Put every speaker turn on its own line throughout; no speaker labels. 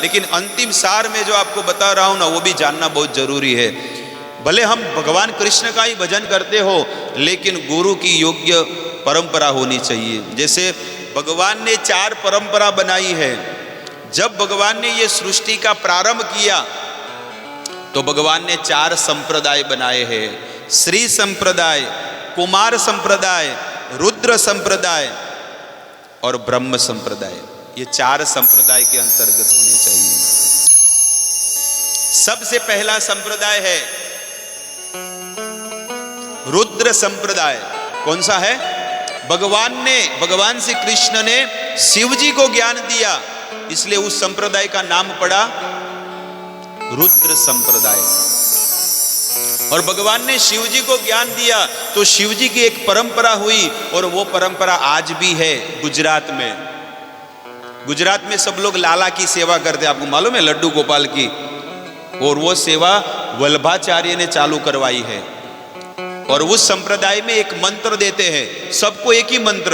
लेकिन अंतिम सार में जो आपको बता रहा हूं ना, वो भी जानना बहुत जरूरी है। भले हम भगवान कृष्ण का ही भजन करते हो, लेकिन गुरु की योग्य परंपरा होनी चाहिए। जैसे भगवान ने 4 परंपरा बनाई है। जब भगवान ने ये सृष्टि का प्रारंभ किया तो भगवान ने 4 संप्रदाय बनाए हैं। श्री संप्रदाय, कुमार संप्रदाय, रुद्र संप्रदाय और ब्रह्म संप्रदाय। ये 4 संप्रदाय के अंतर्गत होने चाहिए। सबसे पहला संप्रदाय है रुद्र संप्रदाय। कौन सा है? भगवान श्री कृष्ण ने शिव जी को ज्ञान दिया, इसलिए उस संप्रदाय का नाम पड़ा रुद्र संप्रदाय। और भगवान ने शिव जी को ज्ञान दिया तो शिव जी की एक परंपरा हुई, और वो परंपरा आज भी है गुजरात में। गुजरात में सब लोग लाला की सेवा करते हैं, आपको मालूम है, लड्डू गोपाल की। और वो सेवा वल्लभाचार्य ने चालू करवाई है। और उस संप्रदाय में एक मंत्र देते हैं, सबको एक ही मंत्र,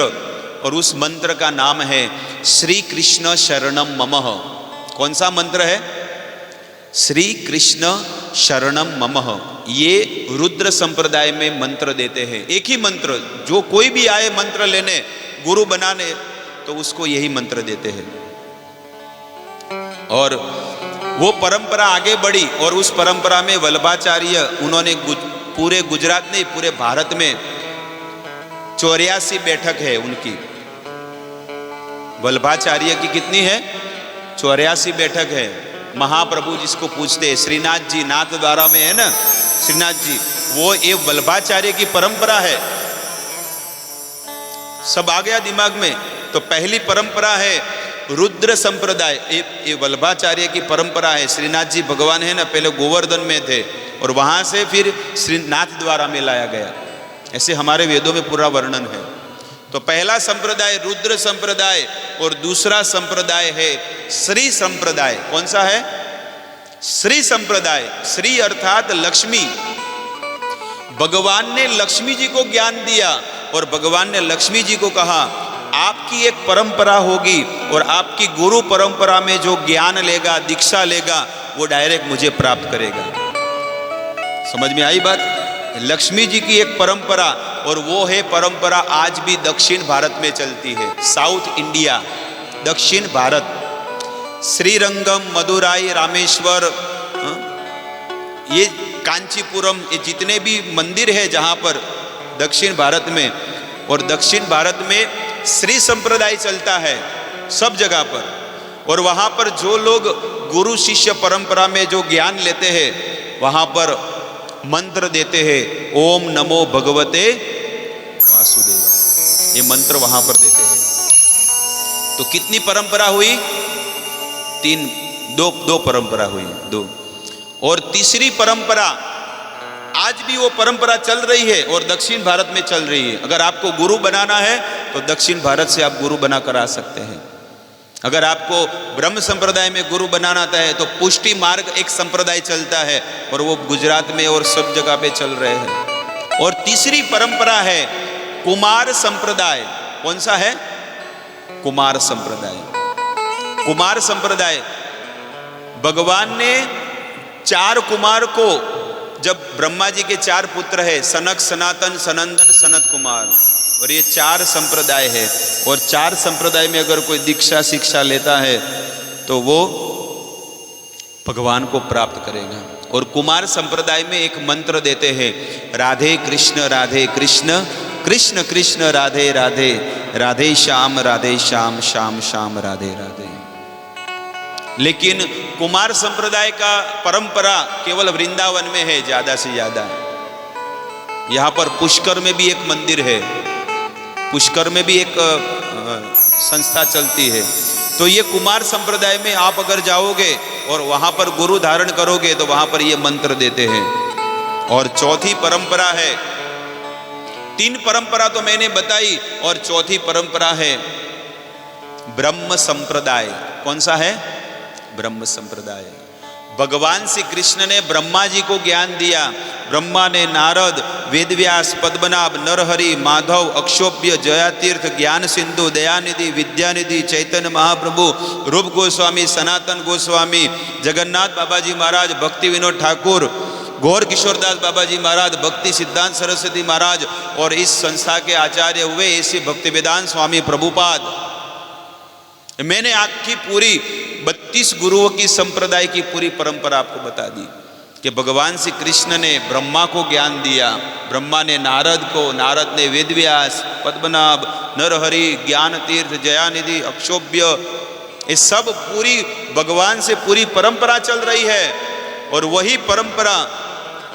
और उस मंत्र का नाम है श्री कृष्ण शरणम ममः। कौन सा मंत्र है? श्री कृष्ण शरणम ममः। ये रुद्र संप्रदाय में मंत्र देते हैं, एक ही मंत्र। जो कोई भी आए मंत्र लेने, गुरु बनाने, तो उसको यही मंत्र देते हैं। और वो परंपरा आगे बढ़ी, और उस परंपरा में वल्लभाचार्य, उन्होंने पूरे गुजरात नहीं, पूरे भारत में 84 बैठक है उनकी। वल्लभाचार्य की कितनी है? 84 बैठक है। महाप्रभु जिसको पूछते हैं, श्रीनाथ जी, नाथ द्वारा में है ना श्रीनाथ जी, वो ये वल्लभाचार्य की परंपरा है। सब आ गया दिमाग में? तो पहली परंपरा है रुद्र संप्रदाय। ये वल्लभाचार्य की परंपरा है। श्रीनाथ जी भगवान है ना, पहले गोवर्धन में थे, और वहां से फिर श्रीनाथ द्वारा में लाया गया। ऐसे हमारे वेदों में पूरा वर्णन है। तो पहला संप्रदाय रुद्र संप्रदाय, और दूसरा संप्रदाय है श्री संप्रदाय। कौन सा है? श्री संप्रदाय। श्री अर्थात लक्ष्मी। भगवान ने लक्ष्मी जी को ज्ञान दिया, और भगवान ने लक्ष्मी जी को कहा, आपकी एक परंपरा होगी, और आपकी गुरु परंपरा में जो ज्ञान लेगा, दीक्षा लेगा, वो डायरेक्ट मुझे प्राप्त करेगा। समझ में आई बात? लक्ष्मी जी की एक परंपरा, और वो है परंपरा आज भी दक्षिण भारत में चलती है। साउथ इंडिया, दक्षिण भारत, श्रीरंगम, मदुराई, रामेश्वर, ये कांचीपुरम, ये जितने भी मंदिर है जहाँ पर दक्षिण भारत में, और दक्षिण भारत में श्री संप्रदाय चलता है सब जगह पर। और वहाँ पर जो लोग गुरु शिष्य परंपरा में जो ज्ञान लेते हैं, वहाँ पर मंत्र देते हैं, ओम नमो भगवते वासुदेवाय। ये मंत्र वहां पर देते हैं। तो कितनी परंपरा हुई? 3, 2 परंपरा हुई, 2। और तीसरी परंपरा, आज भी वो परंपरा चल रही है, और दक्षिण भारत में चल रही है। अगर आपको गुरु बनाना है तो दक्षिण भारत से आप गुरु बना कर आ सकते हैं। अगर आपको ब्रह्म संप्रदाय में गुरु बनाना है तो पुष्टि मार्ग एक संप्रदाय चलता है, और वो गुजरात में और सब जगह पे चल रहे हैं। और तीसरी परंपरा है कुमार संप्रदाय। कौन सा है? कुमार संप्रदाय। कुमार संप्रदाय, भगवान ने 4 कुमार को, जब ब्रह्मा जी के 4 पुत्र है, सनक, सनातन, सनंदन, सनत कुमार, और ये 4 संप्रदाय है। और 4 संप्रदाय में अगर कोई दीक्षा शिक्षा लेता है तो वो भगवान को प्राप्त करेगा। और कुमार संप्रदाय में एक मंत्र देते हैं, राधे कृष्ण कृष्ण कृष्ण राधे राधे, राधे श्याम श्याम श्याम राधे राधे। लेकिन कुमार संप्रदाय का परंपरा केवल वृंदावन में है ज्यादा से ज्यादा। यहाँ पर पुष्कर में भी एक मंदिर है, पुष्कर में भी एक संस्था चलती है। तो ये कुमार संप्रदाय में आप अगर जाओगे और वहां पर गुरु धारण करोगे तो वहां पर ये मंत्र देते हैं। और चौथी परंपरा है, 3 परंपरा तो मैंने बताई, और चौथी परंपरा है ब्रह्म संप्रदाय। कौन सा है? ब्रह्म संप्रदाय। भगवान श्री कृष्ण ने ब्रह्मा जी को ज्ञान दिया। ब्रह्मा ने नारद, वेदव्यास, पद्मनाभ, नरहरि, माधव, अक्षोभ्य, जयातीर्थ, ज्ञान सिंधु, दयानिधि, विद्यानिधि, चैतन्य महाप्रभु, रूप गोस्वामी, सनातन गोस्वामी, जगन्नाथ बाबा जी महाराज, भक्ति विनोद ठाकुर, गौर किशोरदास बाबा जी महाराज, भक्ति सिद्धांत सरस्वती महाराज और इस संस्था के आचार्य हुए ऐसे भक्ति वेदांत स्वामी प्रभुपाद। मैंने आपकी पूरी 32 गुरुओं की संप्रदाय की पूरी परंपरा आपको बता दी कि भगवान श्री कृष्ण ने ब्रह्मा को ज्ञान दिया, ब्रह्मा ने नारद को, नारद ने वेदव्यास, पद्मनाभ, नरहरि, ज्ञान तीर्थ, जयानिधि, अक्षोभ्य, ये सब पूरी भगवान से पूरी परंपरा चल रही है। और वही परंपरा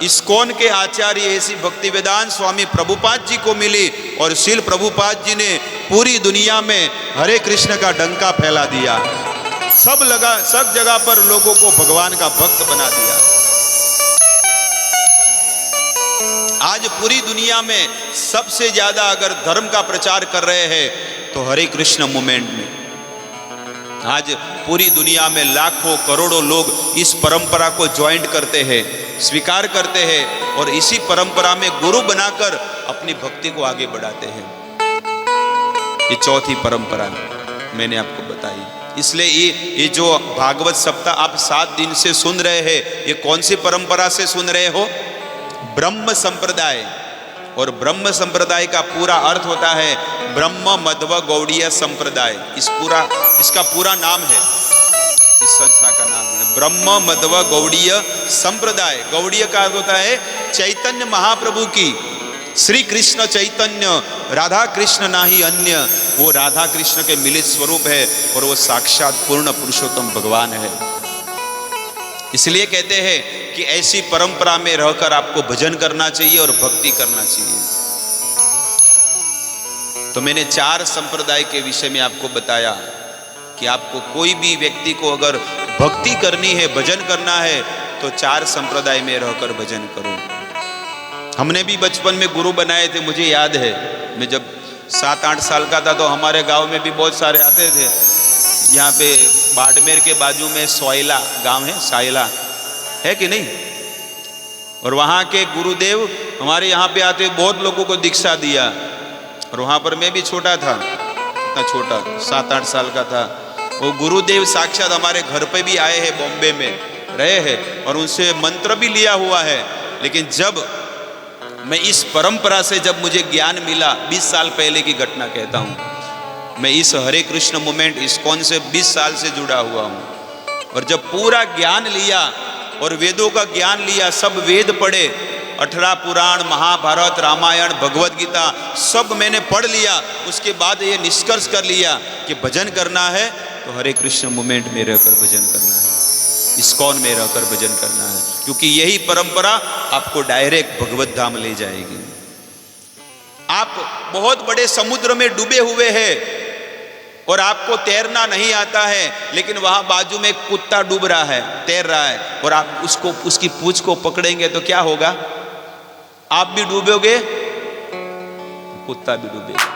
इस्कॉन के आचार्य ऐसी भक्ति वेदांत स्वामी प्रभुपाद जी को मिली और श्रील प्रभुपाद जी ने पूरी दुनिया में हरे कृष्ण का डंका फैला दिया। सब जगह पर लोगों को भगवान का भक्त बना दिया। आज पूरी दुनिया में सबसे ज्यादा अगर धर्म का प्रचार कर रहे हैं तो हरे कृष्ण मूवमेंट में आज पूरी दुनिया में लाखों करोड़ों लोग इस परंपरा को ज्वाइंट करते हैं, स्वीकार करते हैं और इसी परंपरा में गुरु बनाकर अपनी भक्ति को आगे बढ़ाते हैं। ये चौथी परंपरा मैंने आपको बताई। इसलिए ये जो भागवत सप्ताह आप 7 दिन से सुन रहे हैं, ये कौन सी परंपरा से सुन रहे हो? ब्रह्म संप्रदाय। और ब्रह्म संप्रदाय का पूरा अर्थ होता है ब्रह्म मध्व गौड़ीय संप्रदाय। इसका पूरा नाम है, इस संस्था का नाम है ब्रह्म मध्व गौड़ीय संप्रदाय। गौड़ीय का अर्थ होता है चैतन्य महाप्रभु की, श्री कृष्ण चैतन्य, राधा कृष्ण ना ही अन्य, वो राधा कृष्ण के मिलित स्वरूप है और वो साक्षात पूर्ण पुरुषोत्तम भगवान है। इसलिए कहते हैं कि ऐसी परंपरा में रहकर आपको भजन करना चाहिए और भक्ति करना चाहिए। तो मैंने 4 संप्रदाय के विषय में आपको बताया कि आपको कोई भी व्यक्ति को अगर भक्ति करनी है, भजन करना है तो 4 संप्रदाय में रहकर भजन करो। हमने भी बचपन में गुरु बनाए थे, मुझे याद है मैं जब 7-8 साल का था तो हमारे गांव में भी बहुत सारे आते थे। यहाँ पे बाड़मेर के बाजू में सोयला गांव है, सायला है कि नहीं, और वहाँ के गुरुदेव हमारे यहाँ पे आते बहुत लोगों को दीक्षा दिया। और वहाँ पर मैं भी छोटा था, इतना छोटा 7-8 साल का था। वो गुरुदेव साक्षात हमारे घर पे भी आए हैं, बॉम्बे में रहे हैं और उनसे मंत्र भी लिया हुआ है। लेकिन जब मैं इस परंपरा से जब मुझे ज्ञान मिला, 20 साल पहले की घटना कहता हूँ, मैं इस हरे कृष्ण मूवमेंट इस्कॉन से 20 साल से जुड़ा हुआ हूँ। और जब पूरा ज्ञान लिया और वेदों का ज्ञान लिया, सब वेद पढ़े, 18 पुराण, महाभारत, रामायण, भगवत गीता सब मैंने पढ़ लिया। उसके बाद ये निष्कर्ष कर लिया कि भजन करना है तो हरे कृष्ण मूवमेंट में रहकर भजन करना है, इस्कॉन में रहकर भजन करना है, क्योंकि यही परंपरा आपको डायरेक्ट भगवत धाम ले जाएगी। आप बहुत बड़े समुद्र में डूबे हुए हैं और आपको तैरना नहीं आता है, लेकिन वहां बाजू में एक कुत्ता डूब रहा है, तैर रहा है, और आप उसकी पूंछ को पकड़ेंगे तो क्या होगा? आप भी डूबोगे, कुत्ता भी डूबेगा।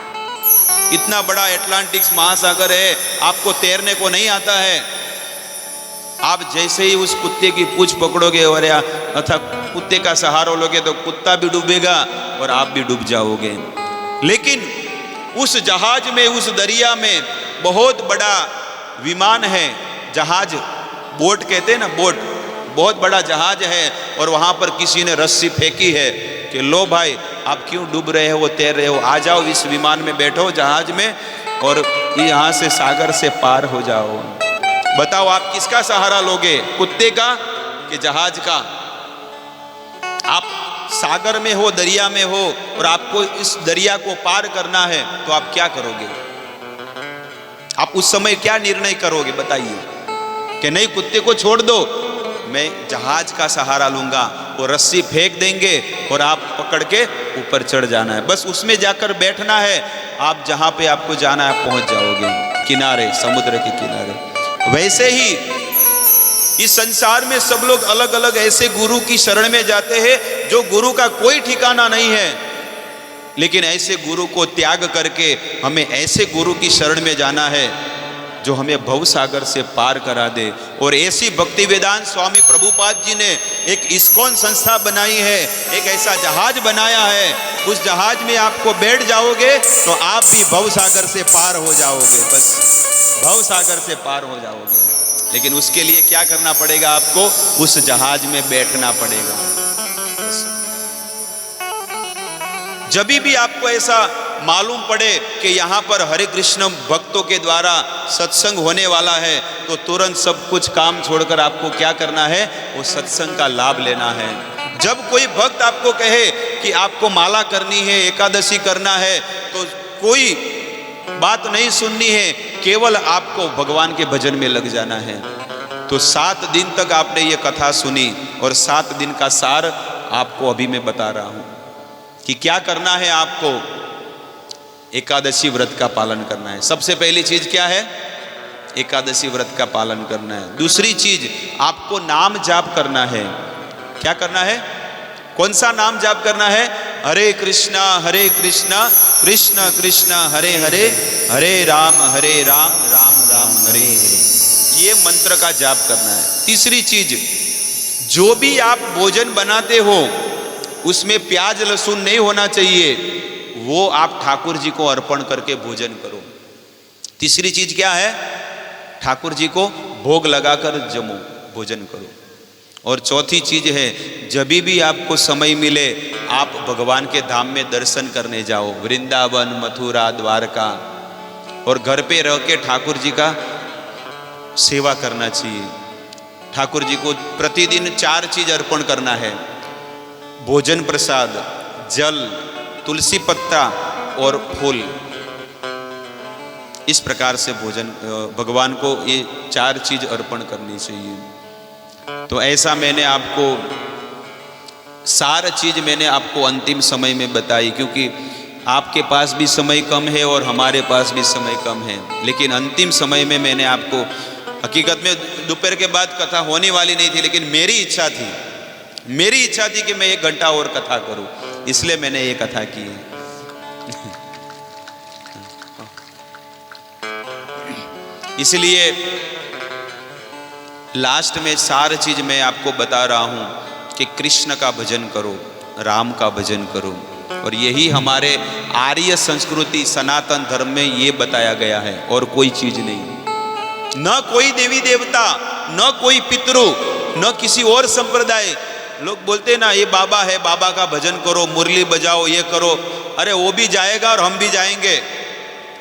इतना बड़ा अटलांटिक महासागर है, आपको तैरने को नहीं आता है, आप जैसे ही उस कुत्ते की पूंछ पकड़ोगे और या अथवा कुत्ते का सहारा लोगे तो कुत्ता भी डूबेगा और आप भी डूब जाओगे। लेकिन उस जहाज में, उस दरिया में बहुत बड़ा विमान है, जहाज, बोट कहते हैं ना, बोट, बहुत बड़ा जहाज है। और वहां पर किसी ने रस्सी फेंकी है कि लो भाई, आप क्यों डूब रहे हो, तैर रहे हो, आ जाओ इस विमान में बैठो, जहाज में, और यहां से सागर से पार हो जाओ। बताओ आप किसका सहारा लोगे, कुत्ते का कि जहाज का? आप सागर में हो, दरिया में हो और आपको इस दरिया को पार करना है तो आप क्या करोगे? आप उस समय क्या निर्णय करोगे बताइए? कि नहीं, कुत्ते को छोड़ दो, मैं जहाज का सहारा लूंगा, वो रस्सी फेंक देंगे और आप पकड़ के ऊपर चढ़ जाना है, बस उसमें जाकर बैठना है, आप जहां पे आपको जाना है पहुंच जाओगे, किनारे, समुद्र के किनारे। वैसे ही इस संसार में सब लोग अलग अलग ऐसे गुरु की शरण में जाते हैं जो गुरु का कोई ठिकाना नहीं है, लेकिन ऐसे गुरु को त्याग करके हमें ऐसे गुरु की शरण में जाना है जो हमें भव सागर से पार करा दे। और ऐसी भक्ति वेदांत स्वामी प्रभुपाद जी ने एक इस्कॉन संस्था बनाई है, एक ऐसा जहाज बनाया है, उस जहाज में आपको बैठ जाओगे तो आप भी भव सागर से पार हो जाओगे, बस भव सागर से पार हो जाओगे। लेकिन उसके लिए क्या करना पड़ेगा? आपको उस जहाज में बैठना पड़ेगा। जब भी आपको ऐसा मालूम पड़े कि यहाँ पर हरे कृष्ण भक्तों के द्वारा सत्संग होने वाला है, तो तुरंत सब कुछ काम छोड़कर आपको क्या करना है? वो सत्संग का लाभ लेना है। जब कोई भक्त आपको कहे कि आपको माला करनी है, एकादशी करना है, तो कोई बात नहीं सुननी है, केवल आपको भगवान के भजन में लग जाना है। तो 7 दिन तक आपने ये कथा सुनी और 7 दिन का सार आपको अभी मैं बता रहा हूं कि क्या करना है। आपको एकादशी व्रत का पालन करना है। सबसे पहली चीज क्या है? एकादशी व्रत का पालन करना है। दूसरी चीज, आपको नाम जाप करना है। क्या करना है? कौन सा नाम जाप करना है? हरे कृष्णा कृष्ण कृष्ण हरे हरे, हरे राम राम राम हरे हरे। ये मंत्र का जाप करना है। तीसरी चीज, जो भी आप भोजन बनाते हो उसमें प्याज लहसुन नहीं होना चाहिए, वो आप ठाकुर जी को अर्पण करके भोजन करो। तीसरी चीज क्या है? ठाकुर जी को भोग लगाकर जमो, भोजन करो। और चौथी चीज है, जब भी आपको समय मिले आप भगवान के धाम में दर्शन करने जाओ, वृंदावन, मथुरा, द्वारका, और घर पे रह के ठाकुर जी का सेवा करना चाहिए। ठाकुर जी को प्रतिदिन 4 चीज अर्पण करना है: भोजन प्रसाद, जल, तुलसी पत्ता और फूल। इस प्रकार से भोजन भगवान को ये 4 चीज अर्पण करनी चाहिए। तो ऐसा मैंने आपको सारी चीज मैंने आपको अंतिम समय में बताई, क्योंकि आपके पास भी समय कम है और हमारे पास भी समय कम है। लेकिन अंतिम समय में मैंने आपको, हकीकत में दोपहर के बाद कथा होने वाली नहीं थी, लेकिन मेरी इच्छा थी कि मैं 1 घंटा और कथा करूं, इसलिए मैंने ये कथा की है। इसलिए लास्ट में सारी चीज मैं आपको बता रहा हूं कि कृष्ण का भजन करो, राम का भजन करो। और यही हमारे आर्य संस्कृति सनातन धर्म में ये बताया गया है, और कोई चीज नहीं। न कोई देवी देवता, न कोई पितृ, न किसी और संप्रदाय। लोग बोलते ना ये बाबा है, बाबा का भजन करो, मुरली बजाओ, ये करो। अरे वो भी जाएगा और हम भी जाएंगे।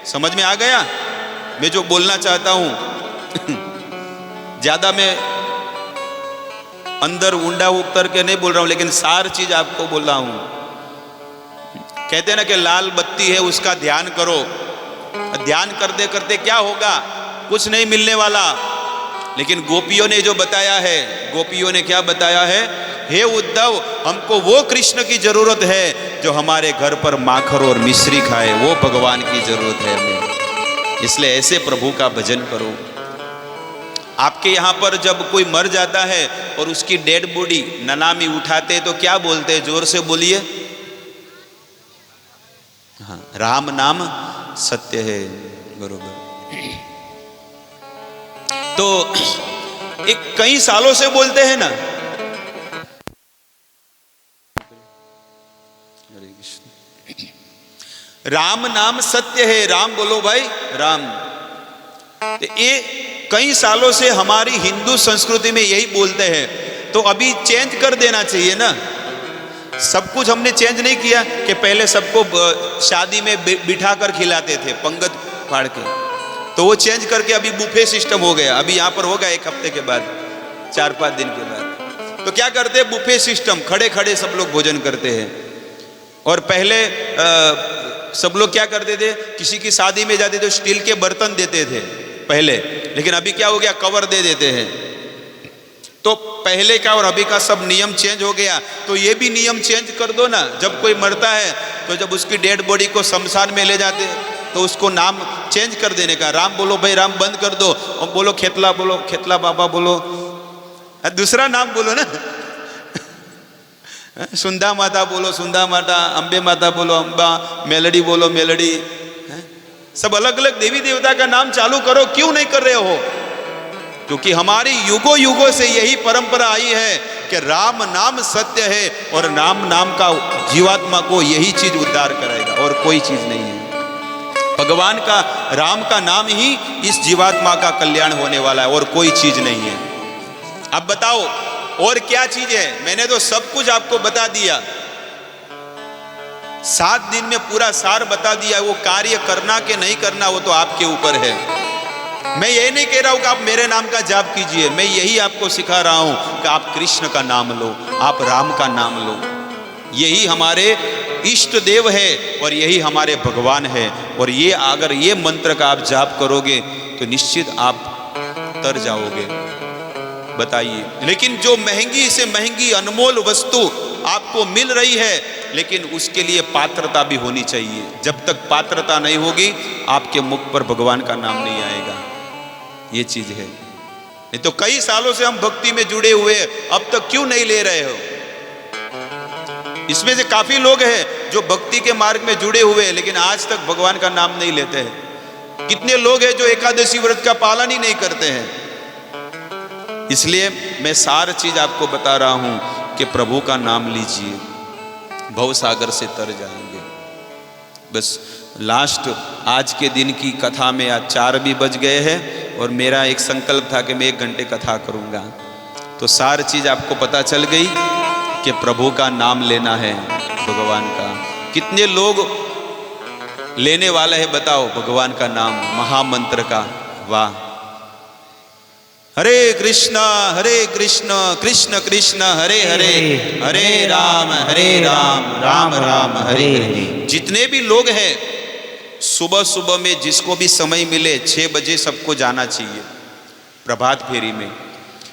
समझ में आ गया मैं जो बोलना चाहता हूं? ज्यादा मैं अंदर ऊंडा उतर के नहीं बोल रहा हूं, लेकिन सारी चीज आपको बोल रहा हूं। कहते हैं ना कि लाल बत्ती है, उसका ध्यान करो। ध्यान करते करते क्या होगा? कुछ नहीं मिलने वाला। लेकिन गोपियों ने जो बताया है, गोपियों ने क्या बताया है? हे उद्धव, हमको वो कृष्ण की जरूरत है जो हमारे घर पर माखर और मिश्री खाए, वो भगवान की जरूरत है हमें। इसलिए ऐसे प्रभु का भजन करो। आपके यहाँ पर जब कोई मर जाता है और उसकी डेड बॉडी ननामी उठाते हैं तो क्या बोलते हैं? जोर से बोलिए। हाँ, राम नाम सत्य है। बरोबर। तो एक कई सालों से बोलते हैं ना, राम नाम सत्य है। राम बोलो भाई, राम। ये कई सालों से हमारी हिंदू संस्कृति में यही बोलते हैं। तो अभी चेंज कर देना चाहिए ना। सब कुछ हमने चेंज नहीं किया कि पहले सबको शादी में बिठा कर खिलाते थे पंगत फाड़ के, तो वो चेंज करके अभी बुफे सिस्टम हो गया। अभी यहाँ पर होगा 1 हफ्ते के बाद, 4-5 दिन के बाद। तो क्या करते हैं? बुफे सिस्टम, खड़े खड़े सब लोग भोजन करते हैं। और पहले सब लोग क्या करते थे? किसी की शादी में जाते तो स्टील के बर्तन देते थे पहले, लेकिन अभी क्या हो गया? कवर दे देते हैं। तो पहले का और अभी का सब नियम चेंज हो गया। तो ये भी नियम चेंज कर दो ना। जब कोई मरता है तो जब उसकी डेड बॉडी को शमशान में ले जाते हैं तो उसको नाम चेंज कर देने का। राम बोलो भाई, राम बंद कर दो, और बोलो खेतला बाबा बोलो, दूसरा नाम बोलो ना। सुंदा माता बोलो सुंदा माता, अंबे माता बोलो अम्बा, मेलडी बोलो मेलडी। सब अलग अलग देवी देवता का नाम चालू करो, क्यों नहीं कर रहे हो? क्योंकि हमारी युगों युगों से यही परंपरा आई है कि राम नाम सत्य है और राम नाम का जीवात्मा को यही चीज उद्धार करेगा और कोई चीज नहीं है। भगवान का राम का नाम ही इस जीवात्मा का कल्याण होने वाला है और कोई चीज नहीं है। अब बताओ और क्या चीज है? मैंने तो सब कुछ आपको बता दिया, 7 दिन में पूरा सार बता दिया। वो कार्य करना कि नहीं करना वो तो आपके ऊपर है। मैं यही नहीं कह रहा हूं कि आप मेरे नाम का जाप कीजिए, मैं यही आपको सिखा रहा हूं कि आप कृष्ण का नाम लो, आप राम का नाम लो। यही हमारे इष्ट देव है और यही हमारे भगवान है। और ये अगर ये मंत्र का आप जाप करोगे तो निश्चित आप तर जाओगे। बताइए, लेकिन जो महंगी से महंगी अनमोल वस्तु आपको मिल रही है, लेकिन उसके लिए पात्रता भी होनी चाहिए। जब तक पात्रता नहीं होगी आपके मुख पर भगवान का नाम नहीं आएगा। ये चीज है। नहीं तो कई सालों से हम भक्ति में जुड़े हुए, अब तक क्यों नहीं ले रहे हो? इसमें से काफी लोग हैं जो भक्ति के मार्ग में जुड़े हुए हैं लेकिन आज तक भगवान का नाम नहीं लेते हैं। कितने लोग हैं जो एकादशी व्रत का पालन ही नहीं करते हैं। इसलिए मैं सारी चीज आपको बता रहा हूं कि प्रभु का नाम लीजिए, भवसागर से तर जाएंगे। बस लास्ट आज के दिन की कथा में आज 4 भी बज गए हैं और मेरा एक संकल्प था कि मैं 1 घंटे कथा करूंगा। तो सारी चीज आपको पता चल गई कि प्रभु का नाम लेना है, भगवान का। कितने लोग लेने वाले हैं बताओ भगवान का नाम, महामंत्र का? वाह! हरे कृष्ण कृष्ण कृष्ण हरे हरे, हरे राम राम राम हरे हरे। जितने भी लोग हैं सुबह सुबह में जिसको भी समय मिले 6 बजे सबको जाना चाहिए प्रभात फेरी में।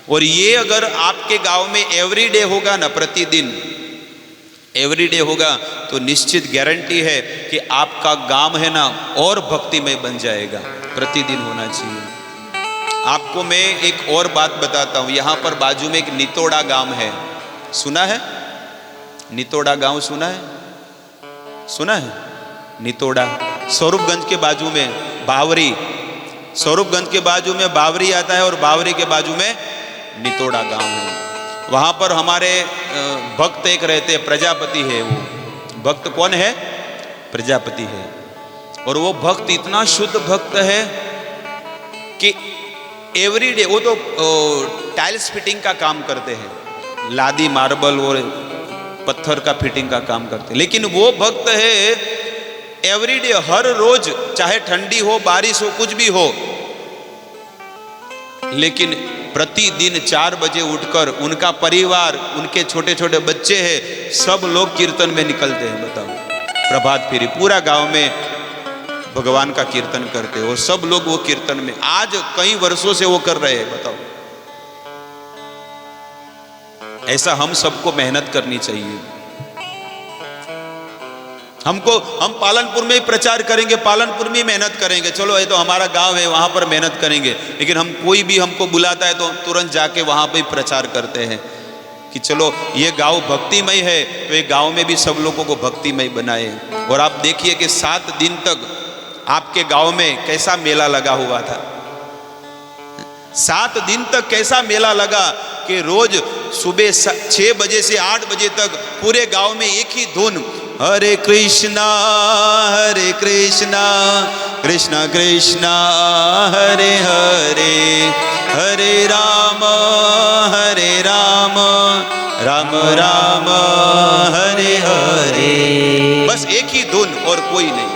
और ये अगर आपके गांव में एवरीडे होगा ना, प्रतिदिन एवरीडे होगा, तो निश्चित गारंटी है कि आपका गांव है ना और भक्तिमय बन जाएगा। प्रतिदिन होना चाहिए। आपको मैं एक और बात बताता हूं। यहां पर बाजू में एक नितोड़ा गांव है, सुना है? नितोड़ा गांव सुना है? सुना है? नितोड़ा स्वरूपगंज के बाजू में बावरी, स्वरूपगंज के बाजू में बावरी आता है और बावरी के बाजू में नितोड़ा गांव है। वहां पर हमारे भक्त एक रहते हैं, प्रजापति है। वो भक्त कौन है? प्रजापति है। और वो भक्त इतना शुद्ध भक्त है कि एवरीडे वो तो टाइल्स फिटिंग का काम करते हैं, लादी मार्बल और पत्थर का फिटिंग का काम करते हैं। लेकिन वो भक्त है एवरीडे, हर रोज, चाहे ठंडी हो बारिश हो कुछ भी हो, लेकिन प्रतिदिन 4 बजे उठकर उनका परिवार, उनके छोटे छोटे बच्चे हैं, सब लोग कीर्तन में निकलते हैं। बताओ, प्रभात फेरी पूरा गांव में भगवान का कीर्तन करते हैं और सब लोग वो कीर्तन में आज कई वर्षों से वो कर रहे हैं। बताओ, ऐसा हम सबको मेहनत करनी चाहिए। हम पालनपुर में ही प्रचार करेंगे, पालनपुर में ही मेहनत करेंगे। चलो ये तो हमारा गांव है, वहां पर मेहनत करेंगे। लेकिन हम कोई भी हमको बुलाता है तो तुरंत जाके वहां पे प्रचार करते हैं कि चलो ये गांव भक्तिमय है तो ये गांव में भी सब लोगों को भक्तिमय बनाए। और आप देखिए कि 7 दिन तक आपके गांव में कैसा मेला लगा हुआ था। 7 दिन तक कैसा मेला लगा कि रोज सुबह 6 बजे से 8 बजे तक पूरे गांव में एक ही धुन, हरे कृष्णा कृष्ण कृष्ण हरे हरे, हरे राम राम राम हरे हरे। बस एक ही धुन और कोई नहीं।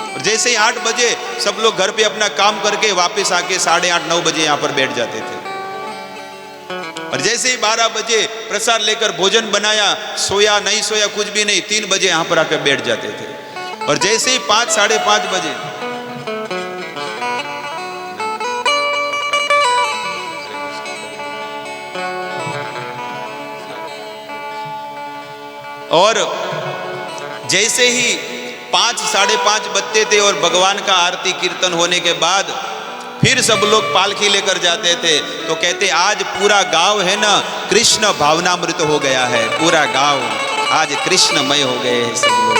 और जैसे ही 8 बजे सब लोग घर पे अपना काम करके वापस आके 8:30-9 बजे यहाँ पर बैठ जाते थे। और जैसे ही 12 बजे प्रसाद लेकर भोजन बनाया, सोया नहीं सोया कुछ भी नहीं, 3 बजे यहां पर आकर बैठ जाते थे। और जैसे ही 5-5:30 बजे और जैसे ही 5-5:30 बजते थे और भगवान का आरती कीर्तन होने के बाद फिर सब लोग पालकी लेकर जाते थे, तो कहते आज पूरा गांव है ना कृष्ण भावनामृत हो गया है। पूरा गांव आज कृष्णमय हो गए हैं सब लोग।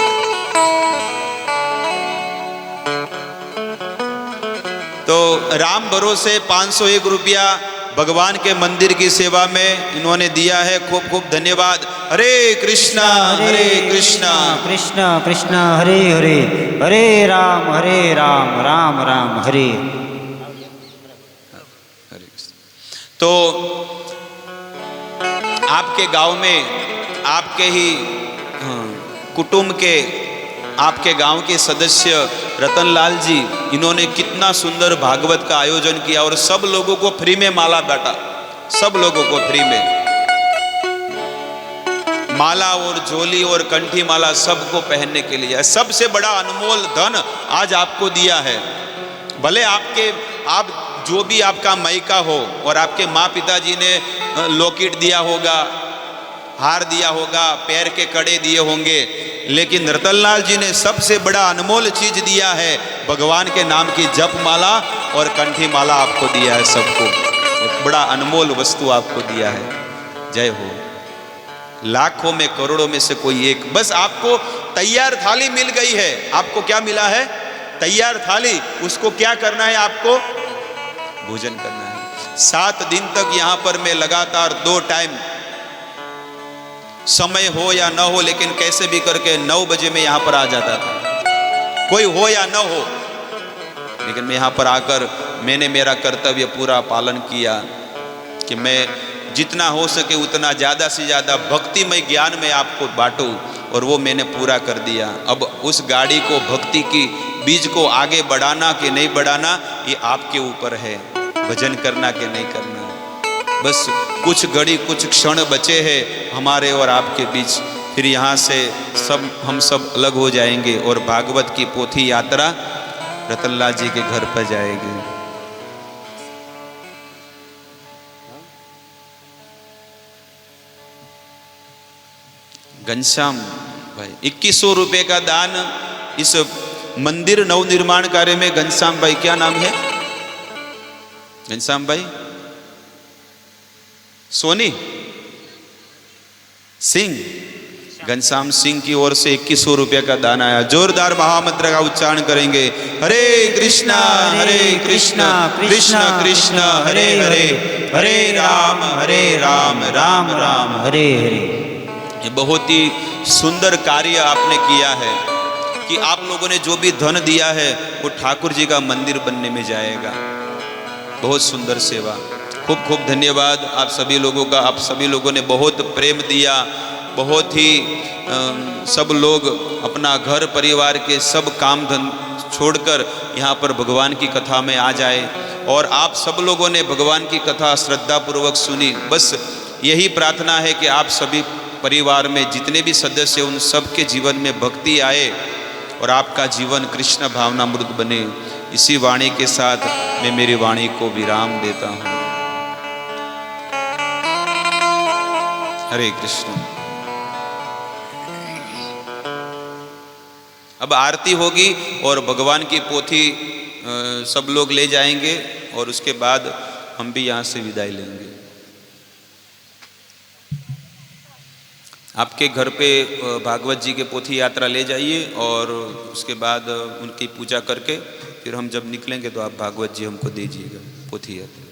तो राम भरोसे 501 रुपया भगवान के मंदिर की सेवा में इन्होंने दिया है। खूब खूब धन्यवाद। हरे कृष्णा कृष्ण
कृष्ण हरे हरे, हरे राम राम राम हरे।
तो आपके गांव में आपके ही कुटुंब के आपके गांव के सदस्य रतनलाल जी, इन्होंने कितना सुंदर भागवत का आयोजन किया और सब लोगों को फ्री में माला बांटा। सब लोगों को फ्री में माला और झोली और कंठी माला सबको पहनने के लिए। सबसे बड़ा अनमोल धन आज आपको दिया है। भले आप जो भी आपका मायका हो और आपके माँ पिताजी ने लॉकेट दिया होगा, हार दिया होगा, पैर के कड़े दिए होंगे, लेकिन रतनलाल जी ने सबसे बड़ा अनमोल चीज दिया है, भगवान के नाम की जप माला और कंठी माला आपको दिया है। सबको एक बड़ा अनमोल वस्तु आपको दिया है। जय हो। लाखों में करोड़ों में से कोई एक, बस आपको तैयार थाली मिल गई है। आपको क्या मिला है? तैयार थाली। उसको क्या करना है? आपको भोजन करना है। 7 दिन तक यहां पर मैं लगातार 2 टाइम, समय हो या न हो, लेकिन कैसे भी करके 9 बजे मैं यहां पर आ जाता था, कोई हो या न हो, लेकिन मैं यहां पर आकर मैंने मेरा कर्तव्य पूरा पालन किया कि मैं जितना हो सके उतना ज़्यादा से ज़्यादा भक्तिमय ज्ञान में आपको बांटूं, और वो मैंने पूरा कर दिया। अब उस गाड़ी को, भक्ति की बीज को आगे बढ़ाना कि नहीं बढ़ाना, ये आपके ऊपर है। भजन करना कि नहीं करना। बस कुछ घड़ी, कुछ क्षण बचे हैं हमारे और आपके बीच, फिर यहाँ से हम सब अलग हो जाएंगे और भागवत की पोथी यात्रा रतनलाल जी के घर पर जाएगी। घनश्याम भाई 2100 रुपए का दान इस मंदिर नवनिर्माण कार्य में। घनश्याम भाई, क्या नाम है? घनश्याम भाई सोनी सिंह, घनश्याम सिंह की ओर से 2100 रुपए का दान आया। जोरदार महामंत्र का उच्चारण करेंगे। हरे कृष्णा कृष्ण कृष्ण हरे हरे, हरे राम राम राम हरे हरे। ये बहुत ही सुंदर कार्य आपने किया है कि आप लोगों ने जो भी धन दिया है वो ठाकुर जी का मंदिर बनने में जाएगा। बहुत सुंदर सेवा। खूब खूब धन्यवाद आप सभी लोगों का। आप सभी लोगों ने बहुत प्रेम दिया। बहुत ही सब लोग अपना घर परिवार के सब काम धन छोड़कर यहाँ पर भगवान की कथा में आ जाए, और आप सब लोगों ने भगवान की कथा श्रद्धापूर्वक सुनी। बस यही प्रार्थना है कि आप सभी परिवार में जितने भी सदस्य, उन सब के जीवन में भक्ति आए और आपका जीवन कृष्ण भावनामृत बने। इसी वाणी के साथ मैं मेरी वाणी को विराम देता हूँ। हरे कृष्ण। अब आरती होगी और भगवान की पोथी सब लोग ले जाएंगे, और उसके बाद हम भी यहाँ से विदाई लेंगे। आपके घर पे भागवत जी के पोथी यात्रा ले जाइए, और उसके बाद उनकी पूजा करके फिर हम जब निकलेंगे तो आप भागवत जी हमको दीजिएगा पोथी यात्रा।